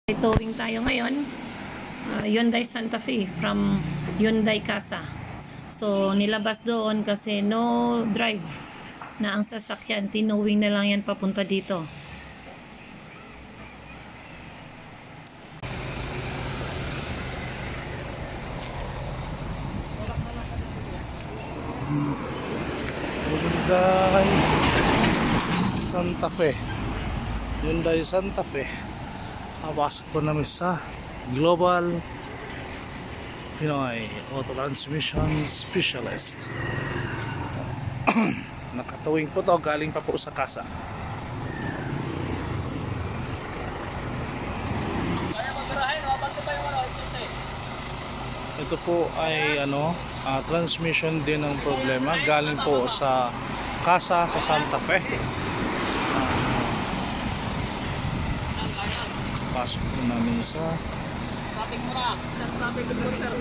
Towing tayo ngayon, Hyundai Santa Fe from Hyundai Casa. So nilabas doon kasi no drive na ang sasakyan, tinowing na lang yan papunta dito. Hyundai Santa Fe. Hyundai Santa Fe. Napasok po namin sa Global Pinoy Auto Transmission Specialist. Nakatawing po to, galing pa po sa Casa. Ito po ay transmission din ang problema, galing po sa Casa sa Santa Fe. Pasok po namin sa traffic mura. Traffic mura, sir.